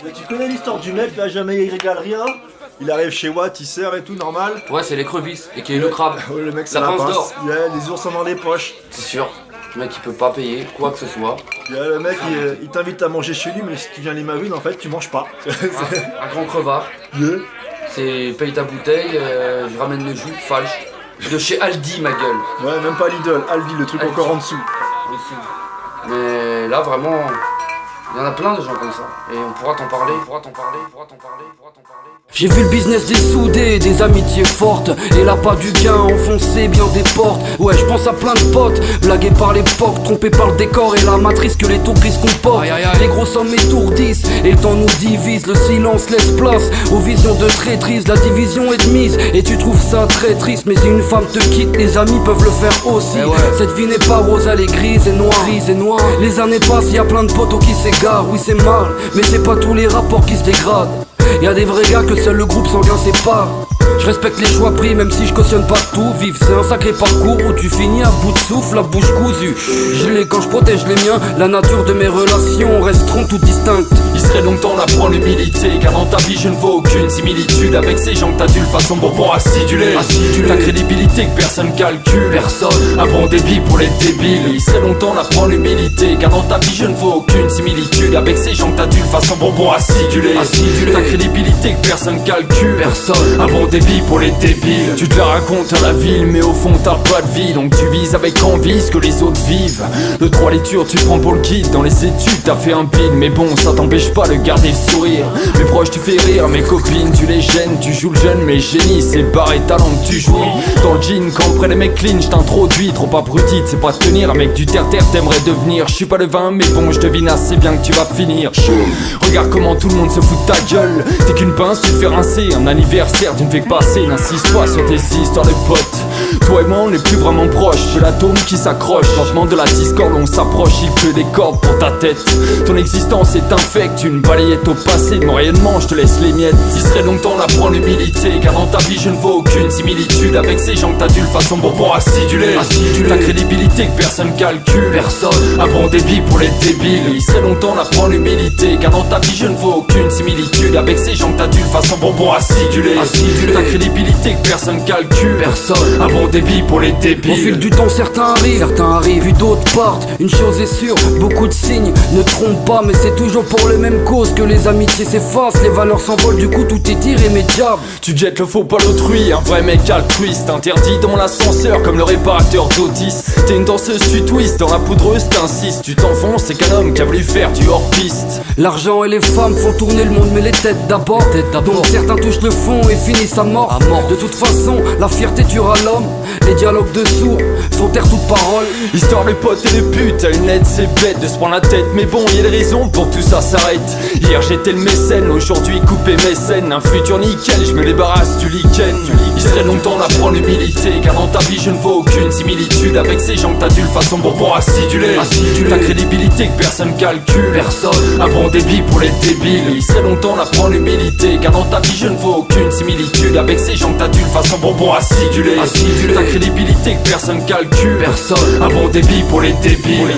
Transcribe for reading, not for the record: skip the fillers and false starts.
Mais tu connais l'histoire du mec là, jamais il régale rien. Il arrive chez Watt, il sert et tout, normal. Ouais, c'est les crevisses et qui est le crabe. Ouais, le mec, ça la pince pince. d'or. Il a les ours dans les poches. C'est sûr. Le mec il peut pas payer quoi que ce soit. Le mec il t'invite à manger chez lui, mais si tu viens les Mavines, en fait, tu manges pas. Un grand crevard. C'est paye ta bouteille, je ramène le jus, falche. De chez Aldi, ma gueule. Ouais, même pas Lidl, Aldi, le truc Aldi. encore en dessous. Aussi. Mais là vraiment, il y en a plein de gens comme ça. Et on pourra t'en parler, J'ai vu le business des soudés, des amitiés fortes. Et là pas du gain, enfoncer bien des portes. Ouais, je pense à plein de potes, blagués par l'époque, trompés par le décor et la matrice que les tourbis comportent. Les gros sommes étourdissent et le temps nous divise. Le silence laisse place aux visions de traîtrise. La division est de mise et tu trouves ça très triste. Mais si une femme te quitte, les amis peuvent le faire aussi. Cette vie n'est pas rose, elle est grise et noire. Les années passent, y a plein de potos qui s'égarent. Oui c'est mal, mais c'est pas tous les rapports qui se dégradent. Y'a des vrais gars que seul le groupe sanguin sépare. Je respecte les choix pris même si je cautionne pas tout. Vivre c'est un sacré parcours où tu finis à bout de souffle, la bouche cousue. Je l'ai quand je protège les miens. La nature de mes relations resteront toutes distinctes. Il serait donc temps d'apprendre l'humilité, car dans ta vie je ne vois aucune similitude avec ces gens que t'as dû façon bonbon acidulé. Ta crédibilité que personne calcule, un bon débit pour les débiles. Il serait donc temps d'apprendre l'humilité, car dans ta vie je ne vois aucune similitude avec ces gens que t'as dû façon bonbon acidulé. Ta crédibilité que personne calcule, un bon débit pour les débiles. Tu te la racontes à la ville, mais au fond t'as pas de vie, donc tu vises avec envie ce que les autres vivent. Le 3 lectures tu prends pour le guide, dans les études t'as fait un bide, mais bon ça t'empêche pas de garder le sourire. Mes proches tu fais rire, mes copines tu les gênes. Tu joues le jeune mais génie, c'est barré ta langue tu jouis. Dans le jean quand près les mecs clean, j't'introduis. Trop abruti, c'est pas tenir, un mec du terre-terre t'aimerais devenir. Je suis pas le vin mais bon je devine assez bien que tu vas finir. Regarde comment tout le monde se fout de ta gueule. T'es qu'une pince, tu te fais rincer. Un anniversaire tu ne fais que passer. N'insiste pas sur tes histoires de potes. Toi et moi on n'est plus vraiment proches. C'est l'atome qui s'accroche, lentement de la discorde on s'approche. Il pleut des cordes pour ta tête. Ton existence est infecte, une balayette au passé. De mon rayonnement je te laisse les miettes. Il serait donc temps d'apprendre l'humilité, car dans ta vie je ne vois aucune similitude avec ces gens que t'as dû façon bonbon acidulé. Ta crédibilité que personne calcule, un bon débit pour les débiles. Il serait donc temps d'apprendre l'humilité, car dans ta vie je ne vois aucune similitude avec ces gens que t'as dû façon bonbon acidulé. Ta crédibilité que personne calcule, un bon débit pour les débiles. Au fil du temps certains arrivent puis d'autres partent. Une chose est sûre, beaucoup de signes ne trompent pas. Mais c'est toujours pour les mêmes causes que les amitiés s'effacent. Les valeurs s'envolent, du coup tout est irrémédiable. Tu jettes le faux pas l'autrui, un vrai mec altruiste. Interdit dans l'ascenseur comme le réparateur d'Otis. T'es une danseuse, tu twistes, dans la poudreuse t'insistes. Tu t'enfonces, c'est qu'un homme qui a voulu faire du hors-piste. L'argent et les femmes font tourner le monde, mais les têtes d'abord. Donc certains touchent le fond et finissent à mort. De toute façon, la fierté tuera l'homme. Les dialogues de sourds font taire toute parole. Histoire de potes et de putes, à une lettre c'est bête de se prendre la tête. Mais bon, y'a des raisons pour que tout ça s'arrête. Hier j'étais le mécène, aujourd'hui coupé mécène. Un futur nickel, je me débarrasse du lichen. Il serait donc temps d'apprendre l'humilité, car dans ta vie je ne vois aucune similitude avec ces gens que t'as dû façon bonbon acidulé. Ta crédibilité que personne calcule, un bon débit pour les débiles. Il serait donc temps d'apprendre l'humilité, car dans ta vie je ne vois aucune similitude avec ces gens que t'as dû façon bonbon acidulé. Ta crédibilité que personne calcule, un bon débit pour les débiles.